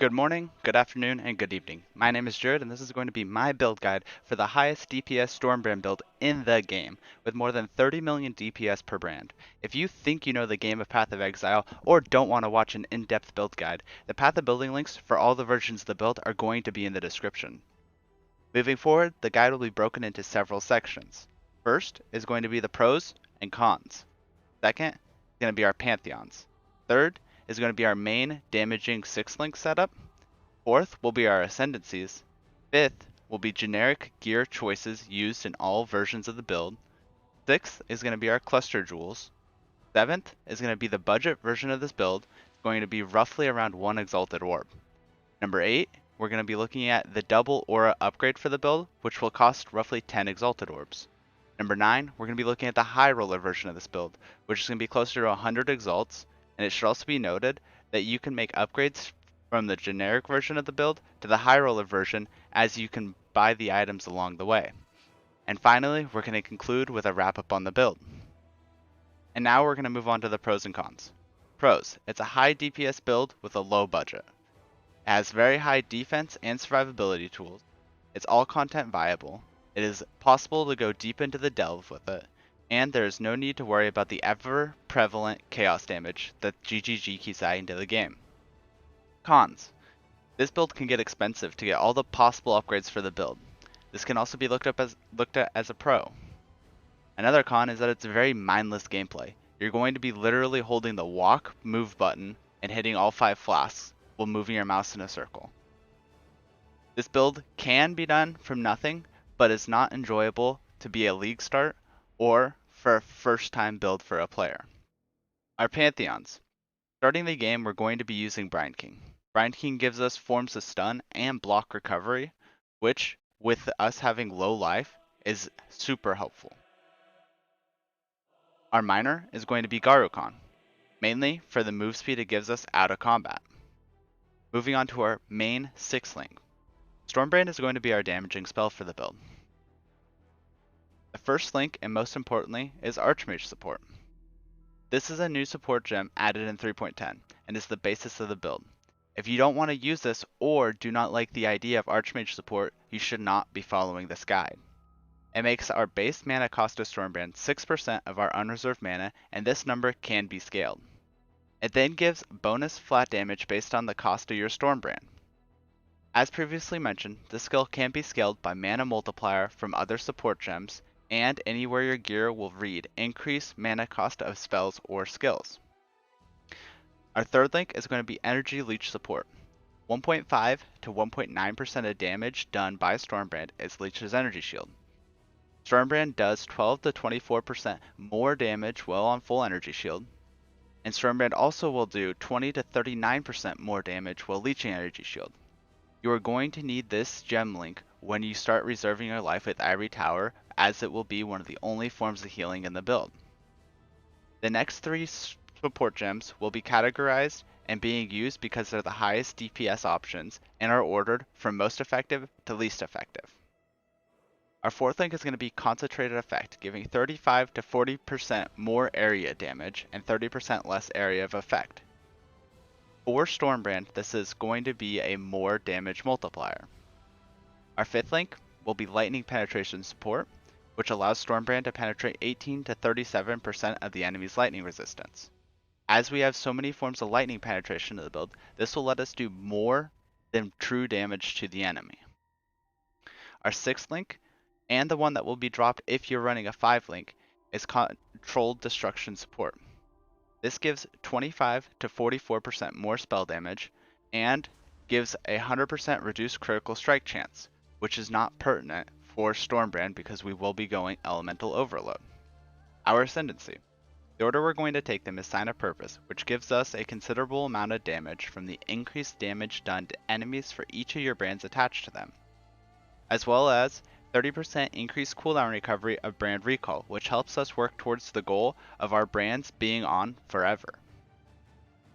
Good morning, good afternoon, and good evening. My name is Jared, and this is going to be my build guide for the highest DPS Stormbrand build in the game, with more than 30 million DPS per brand. If you think you know the game of Path of Exile, or don't want to watch an in-depth build guide, the Path of Building links for all the versions of the build are going to be in the description. Moving forward, the guide will be broken into several sections. First is going to be the pros and cons. Second is going to be our Pantheons. Third is going to be our main damaging 6-link setup. Fourth will be our Ascendancies. Fifth will be generic gear choices used in all versions of the build. Sixth is going to be our cluster jewels. Seventh is going to be the budget version of this build. It's going to be roughly around 1 exalted orb. Number 8, we're going to be looking at the double aura upgrade for the build, which will cost roughly 10 exalted orbs. Number 9, we're going to be looking at the high roller version of this build, which is going to be closer to 100 exalts, and it should also be noted that you can make upgrades from the generic version of the build to the high roller version as you can buy the items along the way. And finally, we're going to conclude with a wrap up on the build. And now we're going to move on to the pros and cons. Pros: it's a high DPS build with a low budget. It has very high defense and survivability tools. It's all content viable. It is possible to go deep into the delve with it, and there is no need to worry about the ever prevalent chaos damage that GGG keeps adding to the game. Cons: this build can get expensive to get all the possible upgrades for the build. This can also be looked at as a pro. Another con is that it's a very mindless gameplay. You're going to be literally holding the walk move button and hitting all 5 flasks while moving your mouse in a circle. This build can be done from nothing, but is not enjoyable to be a league start or for a first time build for a player. Our Pantheons. Starting the game, we're going to be using Brine King. Brine King gives us forms of stun and block recovery, which, with us having low life, is super helpful. Our Miner is going to be Garukon, mainly for the move speed it gives us out of combat. Moving on to our main 6-link. Stormbrand is going to be our damaging spell for the build. The first link, and most importantly, is Archmage support. This is a new support gem added in 3.10, and is the basis of the build. If you don't want to use this or do not like the idea of Archmage support, you should not be following this guide. It makes our base mana cost of Stormbrand 6% of our unreserved mana, and this number can be scaled. It then gives bonus flat damage based on the cost of your Stormbrand. As previously mentioned, this skill can be scaled by mana multiplier from other support gems, and anywhere your gear will read increased mana cost of spells or skills. Our third link is going to be Energy Leech support. 1.5 to 1.9% of damage done by Stormbrand is Leech's energy shield. Stormbrand does 12 to 24% more damage while on full energy shield, and Stormbrand also will do 20 to 39% more damage while leeching energy shield. You are going to need this gem link when you start reserving your life with Ivory Tower, as it will be one of the only forms of healing in the build. The next 3 support gems will be categorized and being used because they're the highest DPS options and are ordered from most effective to least effective. Our fourth link is going to be Concentrated Effect, giving 35 to 40% more area damage and 30% less area of effect. For Stormbrand, this is going to be a more damage multiplier. Our fifth link will be Lightning Penetration support, which allows Stormbrand to penetrate 18 to 37% of the enemy's lightning resistance. As we have so many forms of lightning penetration in the build, this will let us do more than true damage to the enemy. Our sixth link, and the one that will be dropped if you're running a 5-link, is Controlled Destruction support. This gives 25 to 44% more spell damage and gives a 100% reduced critical strike chance, which is not pertinent for Stormbrand because we will be going Elemental Overload. Our Ascendancy. The order we're going to take them is Sign of Purpose, which gives us a considerable amount of damage from the increased damage done to enemies for each of your brands attached to them, as well as 30% increased cooldown recovery of brand recall, which helps us work towards the goal of our brands being on forever.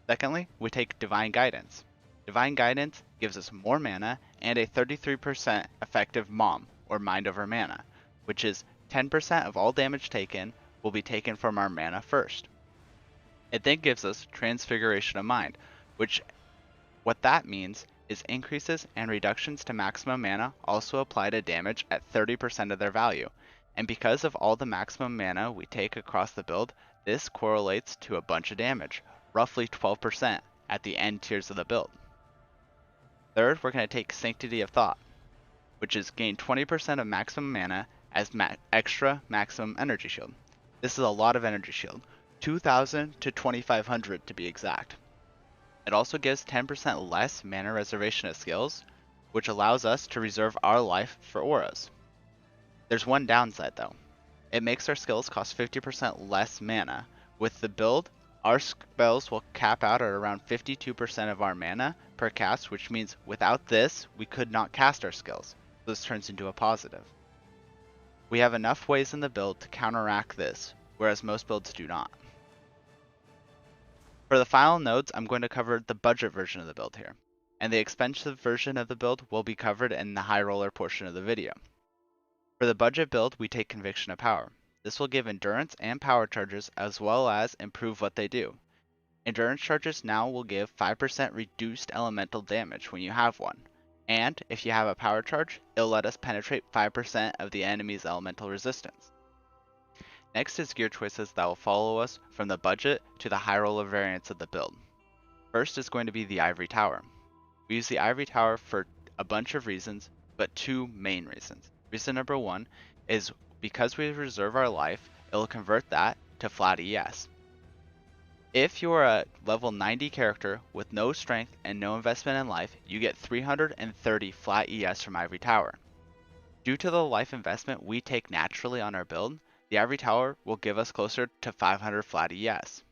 Secondly, we take Divine Guidance. Divine Guidance gives us more mana and a 33% effective MOM, or Mind Over Mana, which is 10% of all damage taken will be taken from our mana first. It then gives us Transfiguration of Mind, which what that means is increases and reductions to maximum mana also apply to damage at 30% of their value, and because of all the maximum mana we take across the build, this correlates to a bunch of damage, roughly 12% at the end tiers of the build. Third, we're going to take Sanctity of Thought, which is gain 20% of maximum mana as extra maximum energy shield. This is a lot of energy shield, 2,000 to 2,500 to be exact. It also gives 10% less mana reservation of skills, which allows us to reserve our life for auras. There's one downside though. It makes our skills cost 50% less mana. With the build, our spells will cap out at around 52% of our mana per cast, which means without this, we could not cast our skills. So this turns into a positive. We have enough ways in the build to counteract this, whereas most builds do not. For the final nodes, I'm going to cover the budget version of the build here, and the expensive version of the build will be covered in the high roller portion of the video. For the budget build, we take Conviction of Power. This will give endurance and power charges as well as improve what they do. Endurance charges now will give 5% reduced elemental damage when you have one, and if you have a power charge, it'll let us penetrate 5% of the enemy's elemental resistance. Next is gear choices that will follow us from the budget to the high roller variants of the build. First is going to be the Ivory Tower. We use the Ivory Tower for a bunch of reasons, but two main reasons. Reason number one is because we reserve our life, it will convert that to flat ES. If you are a level 90 character with no strength and no investment in life, you get 330 flat ES from Ivory Tower. Due to the life investment we take naturally on our build, the Ivory Tower will give us closer to 500 flat ES.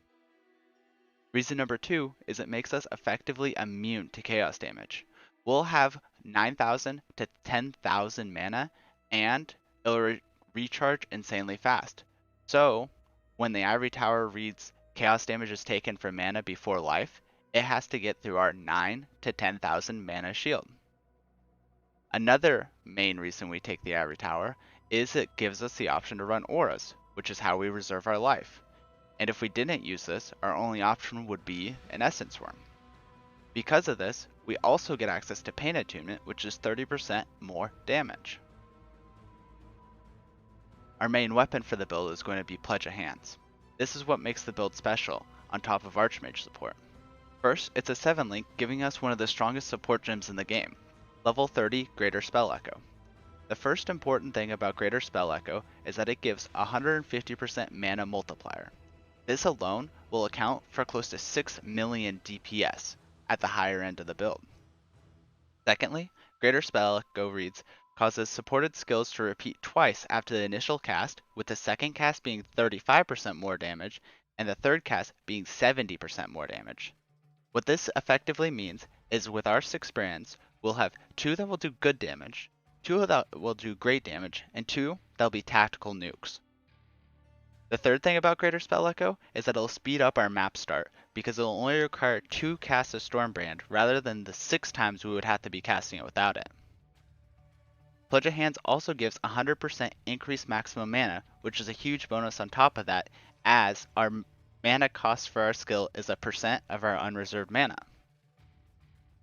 Reason number two is it makes us effectively immune to chaos damage. We'll have 9,000 to 10,000 mana, and it'll recharge insanely fast. So, when the Ivory Tower reads chaos damage is taken from mana before life, it has to get through our 9 to 10,000 mana shield. Another main reason we take the Ivory Tower is it gives us the option to run auras, which is how we reserve our life. And if we didn't use this, our only option would be an Essence Worm. Because of this, we also get access to Pain Attunement, which is 30% more damage. Our main weapon for the build is going to be Pledge of Hands. This is what makes the build special, on top of Archmage support. First, it's a 7 link, giving us one of the strongest support gems in the game, level 30 Greater Spell Echo. The first important thing about Greater Spell Echo is that it gives 150% mana multiplier. This alone will account for close to 6 million DPS at the higher end of the build. Secondly, Greater Spell Echo reads causes supported skills to repeat twice after the initial cast, with the second cast being 35% more damage and the third cast being 70% more damage. What this effectively means is with our 6 brands, we'll have 2 that will do good damage, 2 that will do great damage, and 2 that'll be tactical nukes. The third thing about Greater Spell Echo is that it'll speed up our map start, because it'll only require 2 casts of Stormbrand rather than the 6 times we would have to be casting it without it. Pledge of Hands also gives 100% increased maximum mana, which is a huge bonus on top of that, as our mana cost for our skill is a percent of our unreserved mana.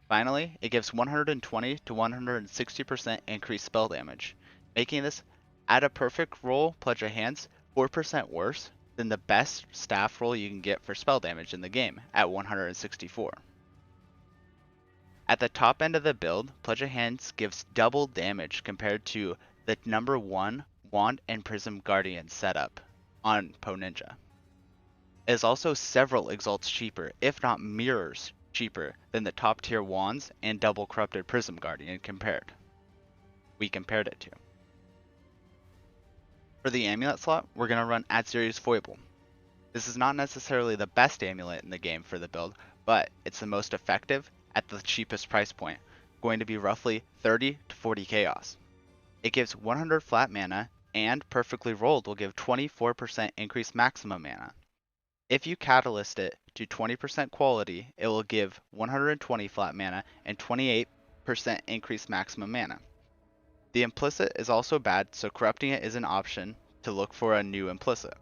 Finally, it gives 120 to 160% increased spell damage, making this, at a perfect roll Pledge of Hands, 4% worse than the best staff roll you can get for spell damage in the game at 164. At the top end of the build, Pledge of Hands gives double damage compared to the number 1 Wand and Prism Guardian setup on Po Ninja. It is also several exalts cheaper, if not mirrors cheaper, than the top tier Wands and Double Corrupted Prism Guardian we compared it to. For the amulet slot, we're going to run Atziri's Foible. This is not necessarily the best amulet in the game for the build, but it's the most effective at the cheapest price point, going to be roughly 30 to 40 chaos. It gives 100 flat mana, and perfectly rolled will give 24% increased maximum mana. If you catalyst it to 20% quality, it will give 120 flat mana and 28% increased maximum mana. The implicit is also bad, so corrupting it is an option to look for a new implicit.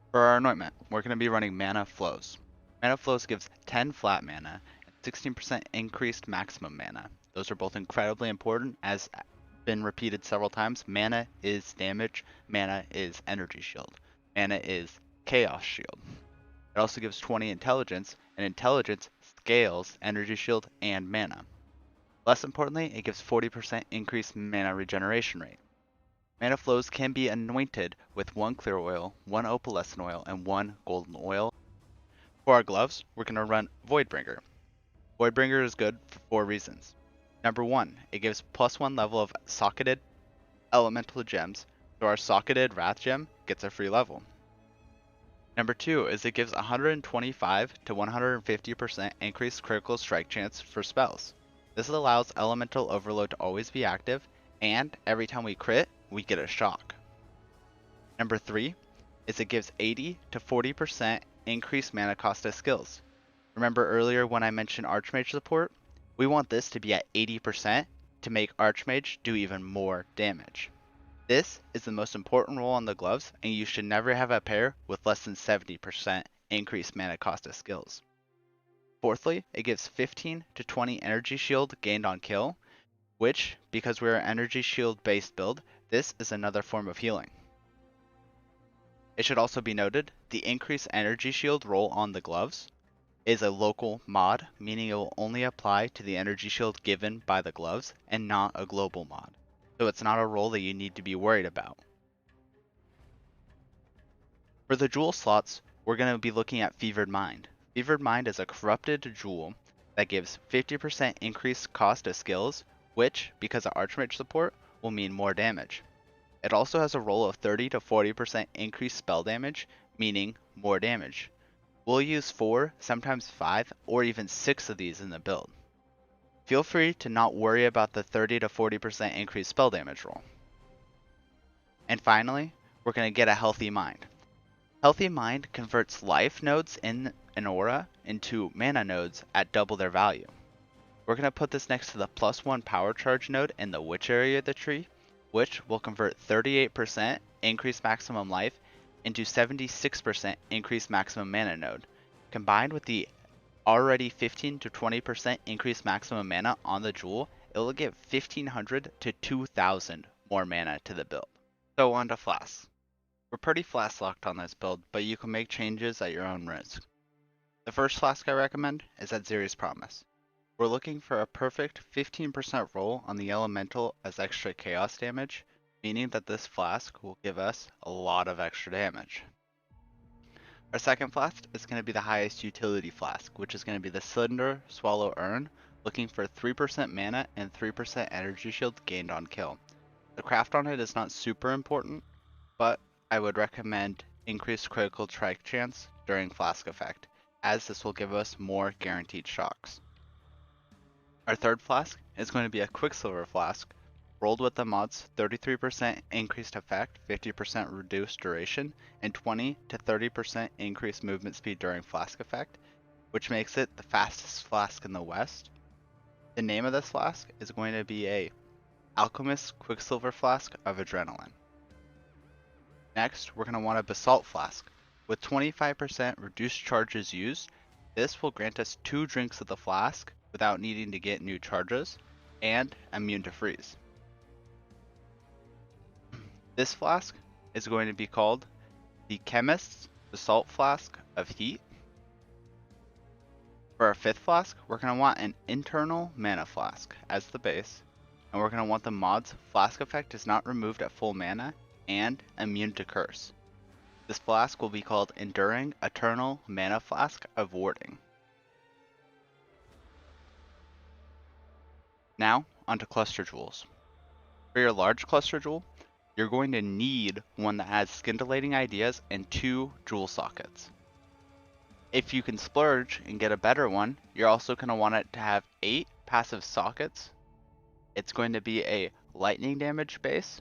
For our anointment, we're going to be running Mana Flows. Mana Flows gives 10 flat mana, 16% increased maximum mana. Those are both incredibly important, as been repeated several times. Mana is damage, mana is energy shield, mana is chaos shield. It also gives 20 intelligence, and intelligence scales energy shield and mana. Less importantly, it gives 40% increased mana regeneration rate. Mana flows can be anointed with 1 clear oil, 1 opalescent oil, and 1 golden oil. For our gloves, we're going to run Voidbringer. Voidbringer is good for 4 reasons. Number 1, it gives +1 level of socketed elemental gems, so our socketed Wrath gem gets a free level. Number 2 is it gives 125 to 150% increased critical strike chance for spells. This allows Elemental Overload to always be active, and every time we crit, we get a shock. Number 3 is it gives 80 to 40% increased mana cost of skills. Remember earlier when I mentioned Archmage support? We want this to be at 80% to make Archmage do even more damage. This is the most important role on the gloves, and you should never have a pair with less than 70% increased mana cost of skills. Fourthly, it gives 15 to 20 energy shield gained on kill, which, because we're an energy shield based build, this is another form of healing. It should also be noted, the increased energy shield roll on the gloves is a local mod, meaning it will only apply to the energy shield given by the gloves and not a global mod. So it's not a roll that you need to be worried about. For the jewel slots, we're going to be looking at Fevered Mind. Fevered Mind is a corrupted jewel that gives 50% increased cost of skills, which, because of Archmage support, will mean more damage. It also has a roll of 30 to 40% increased spell damage, meaning more damage. We'll use 4, sometimes 5, or even 6 of these in the build. Feel free to not worry about the 30 to 40% increased spell damage roll. And finally, we're going to get a Healthy Mind. Healthy Mind converts life nodes in an aura into mana nodes at double their value. We're going to put this next to the +1 power charge node in the witch area of the tree, which will convert 38% increased maximum life into 76% increased maximum mana node. Combined with the already 15 to 20% increased maximum mana on the jewel, it will give 1500 to 2000 more mana to the build. So on to flasks. We're pretty flask locked on this build, but you can make changes at your own risk. The first flask I recommend is Adziri's Promise. We're looking for a perfect 15% roll on the elemental as extra chaos damage, meaning that this flask will give us a lot of extra damage. Our second flask is going to be the highest utility flask, which is going to be the Cinder Swallow Urn, looking for 3% mana and 3% energy shield gained on kill. The craft on it is not super important, but I would recommend increased critical strike chance during flask effect, as this will give us more guaranteed shocks. Our third flask is going to be a Quicksilver flask, rolled with the mods 33% increased effect, 50% reduced duration, and 20 to 30% increased movement speed during flask effect, which makes it the fastest flask in the West. The name of this flask is going to be a Alchemist Quicksilver Flask of Adrenaline. Next, we're going to want a Basalt Flask. With 25% reduced charges used, this will grant us 2 drinks of the flask without needing to get new charges, and immune to freeze. This flask is going to be called the Chemist's Basalt Flask of Heat. For our fifth flask, we're going to want an internal mana flask as the base, and we're going to want the mod's flask effect is not removed at full mana, and immune to curse. This flask will be called Enduring Eternal Mana Flask of Warding. Now, onto cluster jewels. For your large cluster jewel, you're going to need one that has scintillating ideas and 2 jewel sockets. If you can splurge and get a better one, you're also going to want it to have 8 passive sockets. It's going to be a lightning damage base,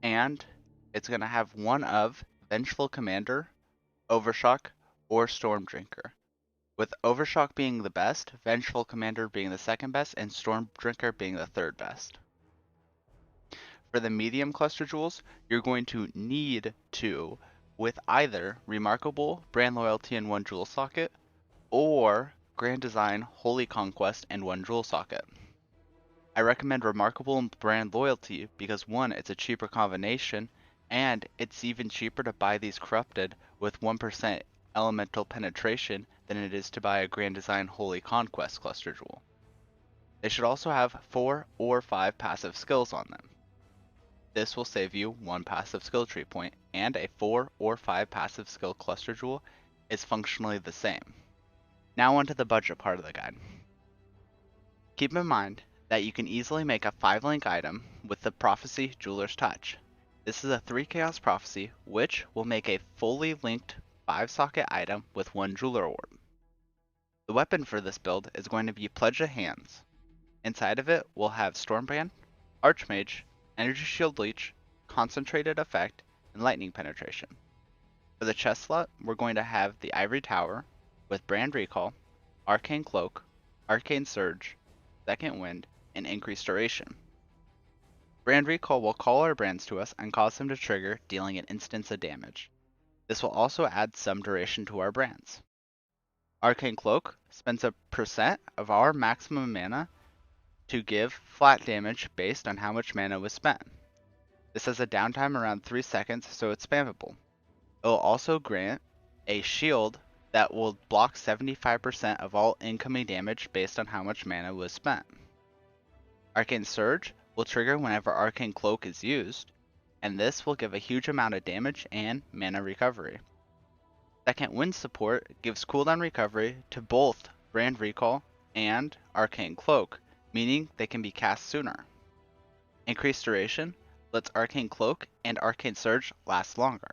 and it's going to have one of Vengeful Commander, Overshock, or Stormdrinker. With Overshock being the best, Vengeful Commander being the second best, and Stormdrinker being the third best. For the medium cluster jewels, you're going to need 2 with either Remarkable, Brand Loyalty, and 1 jewel socket, or Grand Design, Holy Conquest, and 1 Jewel Socket. I recommend Remarkable Brand Loyalty because 1, it's a cheaper combination, and it's even cheaper to buy these corrupted with 1% elemental penetration than it is to buy a Grand Design Holy Conquest cluster jewel. They should also have 4 or 5 passive skills on them. This will save you 1 passive skill tree point, and a 4 or 5 passive skill cluster jewel is functionally the same. Now onto the budget part of the guide. Keep in mind that you can easily make a 5-link item with the Prophecy Jeweler's Touch. This is a 3 Chaos Prophecy, which will make a fully linked 5-socket item with 1 Jeweler Orb. The weapon for this build is going to be Pledge of Hands. Inside of it, we'll have Stormbrand, Archmage, Energy Shield Leech, Concentrated Effect, and Lightning Penetration. For the chest slot, we're going to have the Ivory Tower with Brand Recall, Arcane Cloak, Arcane Surge, Second Wind, and Increased Duration. Brand Recall will call our brands to us and cause them to trigger, dealing an instance of damage. This will also add some duration to our brands. Arcane Cloak spends a percent of our maximum mana to give flat damage based on how much mana was spent. This has a downtime around 3 seconds, so it's spammable. It will also grant a shield that will block 75% of all incoming damage based on how much mana was spent. Arcane Surge will trigger whenever Arcane Cloak is used, and this will give a huge amount of damage and mana recovery. Second Wind support gives cooldown recovery to both Brand Recall and Arcane Cloak, meaning they can be cast sooner. Increased Duration lets Arcane Cloak and Arcane Surge last longer.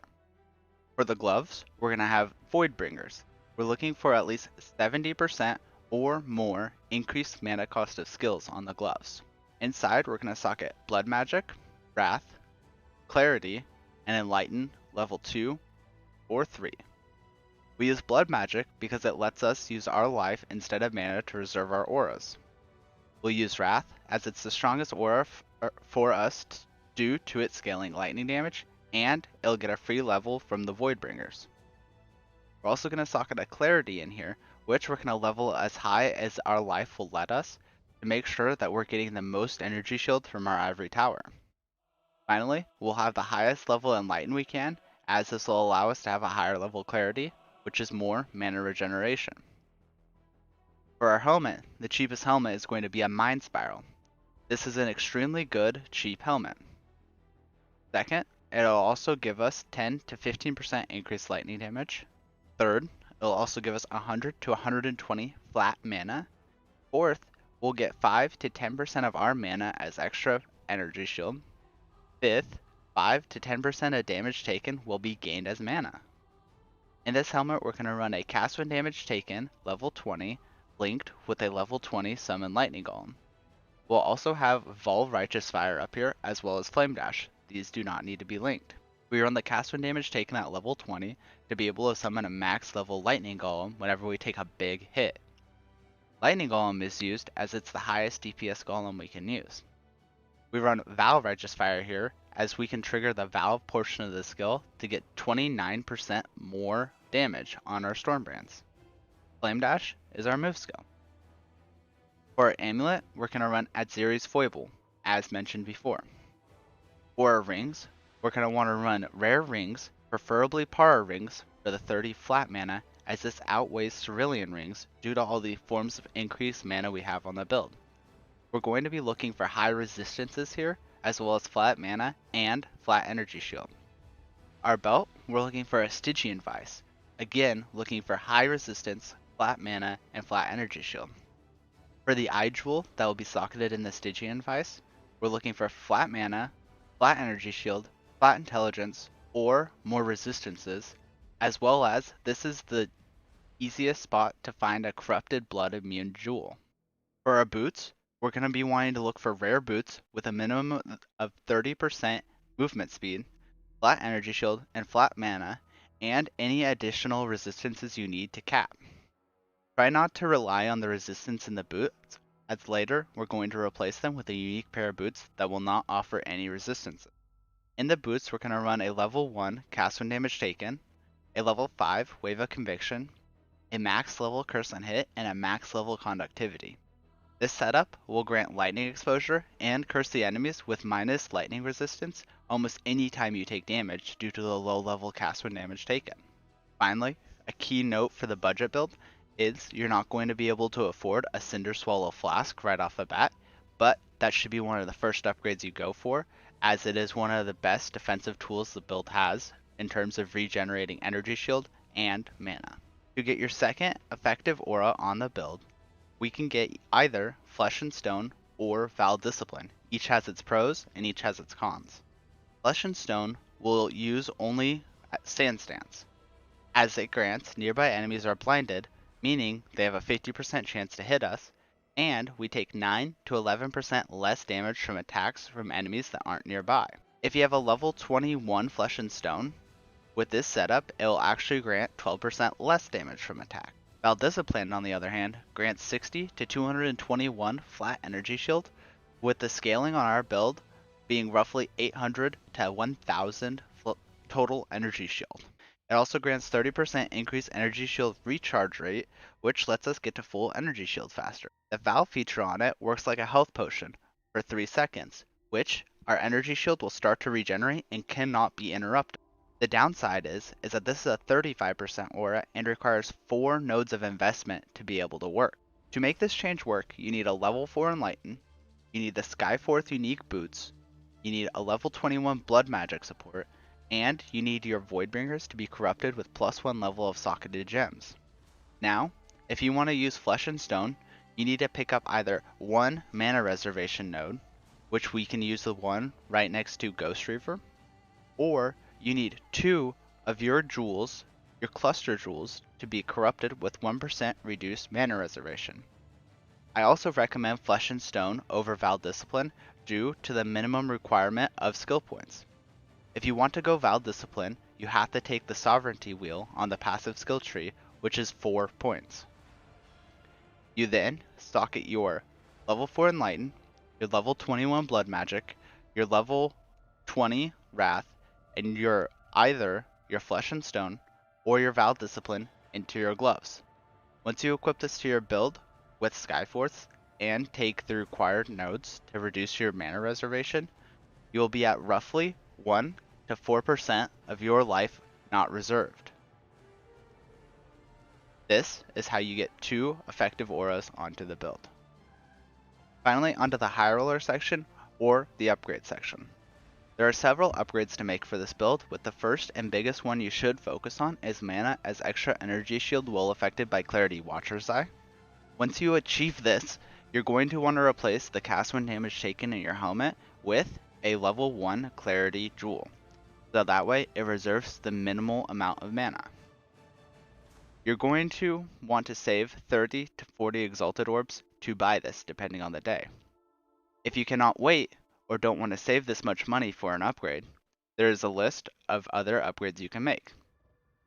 For the gloves, we're going to have Voidbringers. We're looking for at least 70% or more increased mana cost of skills on the gloves. Inside, we're going to socket Blood Magic, Wrath, Clarity, and Enlighten level 2 or 3. We use Blood Magic because it lets us use our life instead of mana to reserve our auras. We'll use Wrath as it's the strongest aura for us due to its scaling lightning damage, and it'll get a free level from the Voidbringers. We're also going to socket a Clarity in here, which we're going to level as high as our life will let us to make sure that we're getting the most energy shield from our Ivory Tower. Finally, we'll have the highest level Enlighten we can, as this will allow us to have a higher level Clarity, which is more mana regeneration. For our helmet, the cheapest helmet is going to be a Mind Spiral. This is an extremely good, cheap helmet. Second, it'll also give us 10 to 15% increased lightning damage. Third, it'll also give us 100 to 120 flat mana. Fourth, we'll get 5 to 10% of our mana as extra energy shield. Fifth, 5 to 10% of damage taken will be gained as mana. In this helmet, we're going to run a cast when damage taken, level 20, linked with a level 20 summon lightning golem. We'll also have Vol Righteous Fire up here, as well as Flame Dash. These do not need to be linked. We run the cast when damage taken at level 20 to be able to summon a max level lightning golem whenever we take a big hit. Lightning golem is used as it's the highest DPS golem we can use. We run Val Righteous Fire here, as we can trigger the valve portion of the skill to get 29% more damage on our Stormbrands. Flame Dash is our move skill. For our amulet, we're going to run Adziri's Foible, as mentioned before. For our rings, we're going to want to run rare rings, preferably Para rings, for the 30 flat mana, as this outweighs Cerulean rings due to all the forms of increased mana we have on the build. We're going to be looking for high resistances here, as well as flat mana and flat energy shield. Our belt, we're looking for a Stygian Vice, again looking for high resistance, flat mana, and flat energy shield. For the eye jewel that will be socketed in the Stygian Vice, we're looking for flat mana, flat energy shield, flat intelligence, or more resistances, as well as this is the easiest spot to find a corrupted blood immune jewel. For our boots, we're going to be wanting to look for rare boots with a minimum of 30% movement speed, flat energy shield, and flat mana, and any additional resistances you need to cap. Try not to rely on the resistance in the boots, as later we're going to replace them with a unique pair of boots that will not offer any resistance. In the boots, we're going to run a level 1 cast when damage taken, a level 5 Wave of Conviction, a max level curse on hit, and a max level conductivity. This setup will grant lightning exposure and curse the enemies with minus lightning resistance almost any time you take damage due to the low level cast when damage taken. Finally, a key note for the budget build is you're not going to be able to afford a Cinder Swallow Flask right off the bat, but that should be one of the first upgrades you go for, as it is one of the best defensive tools the build has in terms of regenerating energy shield and mana. To get your second effective aura on the build, we can get either Flesh and Stone or Val Discipline. Each has its pros and each has its cons. Flesh and Stone will use only Sand Stance, as it grants nearby enemies are blinded, meaning they have a 50% chance to hit us, and we take 9 to 11% less damage from attacks from enemies that aren't nearby. If you have a level 21 Flesh and Stone, with this setup, it will actually grant 12% less damage from attack. Val Discipline, on the other hand, grants 60 to 221 flat energy shield, with the scaling on our build being roughly 800 to 1000 total energy shield. It also grants 30% increased energy shield recharge rate, which lets us get to full energy shield faster. The Val feature on it works like a health potion for 3 seconds, which our energy shield will start to regenerate and cannot be interrupted. The downside is that this is a 35% aura and requires 4 nodes of investment to be able to work. To make this change work, you need a level 4 Enlighten, you need the Skyforth unique boots, you need a level 21 blood magic support, and you need your Voidbringers to be corrupted with +1 level of socketed gems. Now, if you want to use Flesh and Stone, you need to pick up either 1 mana reservation node, which we can use the one right next to Ghost Reaver, or you need 2 of your jewels, your cluster jewels, to be corrupted with 1% reduced mana reservation. I also recommend Flesh and Stone over Val Discipline due to the minimum requirement of skill points. If you want to go Val Discipline, you have to take the Sovereignty Wheel on the passive skill tree, which is 4 points. You then socket your level 4 Enlighten, your level 21 Blood Magic, your level 20 Wrath, and either your Flesh and Stone or your Val Discipline into your gloves. Once you equip this to your build with Skyforce and take the required nodes to reduce your mana reservation, you will be at roughly 1 to 4% of your life not reserved. This is how you get 2 effective auras onto the build. Finally, onto the High Roller section or the upgrade section. There are several upgrades to make for this build, with the first and biggest one you should focus on is mana, as extra energy shield will affected by Clarity Watcher's Eye. Once you achieve this, you're going to want to replace the cast when damage taken in your helmet with a level 1 Clarity Jewel, so that way it reserves the minimal amount of mana. You're going to want to save 30 to 40 Exalted Orbs to buy this, depending on the day. If you cannot wait, or don't want to save this much money for an upgrade, there is a list of other upgrades you can make,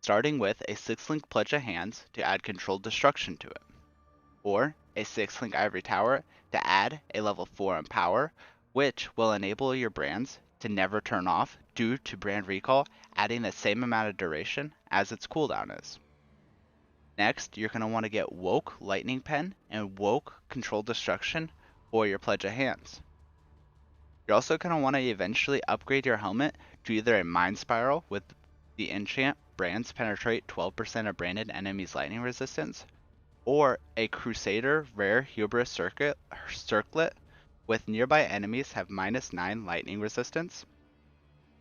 starting with a 6-link Pledge of Hands to add Controlled Destruction to it, or a 6-link Ivory Tower to add a level 4 on power, which will enable your brands to never turn off due to brand recall, adding the same amount of duration as its cooldown is. Next, you're going to want to get Woke Lightning Pen and Woke Controlled Destruction for your Pledge of Hands. You're also going to want to eventually upgrade your helmet to either a Mind Spiral with the enchant Brands Penetrate 12% of branded enemies' lightning resistance, or a Crusader Rare Hubris Circlet with nearby enemies have -9 lightning resistance.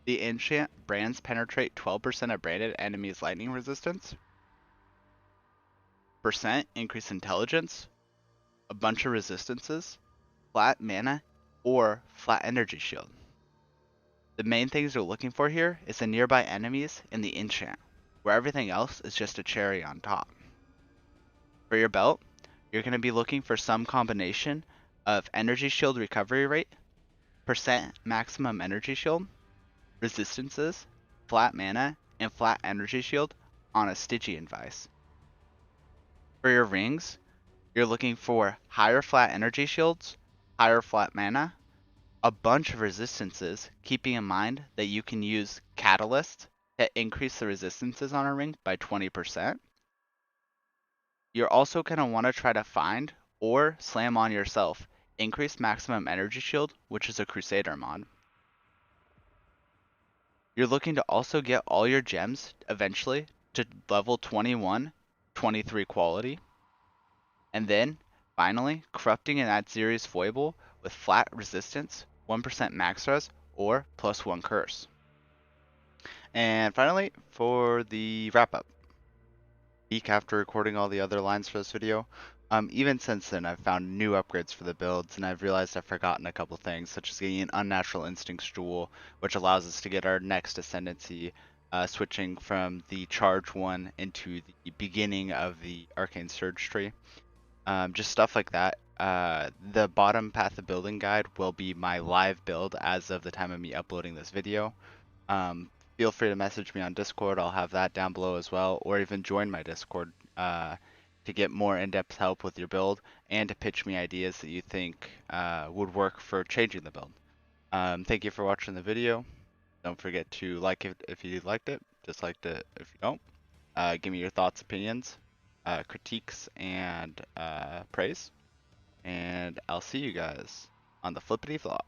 The enchant Brands Penetrate 12% of branded enemies' lightning resistance, % increase intelligence, a bunch of resistances, flat mana, or flat energy shield. The main things you're looking for here is the nearby enemies and the enchant, where everything else is just a cherry on top. For your belt, you're going to be looking for some combination of energy shield recovery rate, % maximum energy shield, resistances, flat mana, and flat energy shield on a Stygian Vice. For your rings, you're looking for higher flat energy shields, higher flat mana, a bunch of resistances, keeping in mind that you can use catalysts to increase the resistances on a ring by 20%, You're also going to want to try to find or slam on yourself Increased Maximum Energy Shield, which is a Crusader mod. You're looking to also get all your gems eventually to level 21, 23 quality. And then, finally, corrupting an Adziri's Foible with flat resistance, 1% max res, or +1 curse. And finally, for the wrap up. Week after recording all the other lines for this video, even since then I've found new upgrades for the builds, and I've realized I've forgotten a couple things, such as getting an Unnatural Instincts Jewel, which allows us to get our next Ascendancy, switching from the Charge one into the beginning of the Arcane Surge tree. Just stuff like that. The bottom path of building guide will be my live build as of the time of me uploading this video. Feel free to message me on Discord. I'll have that down below as well, or even join my Discord to get more in-depth help with your build and to pitch me ideas that you think would work for changing the build. Thank you for watching the video. Don't forget to like it if you liked it, disliked it if you don't. Give me your thoughts, opinions, critiques, and praise. And I'll see you guys on the flippity flop.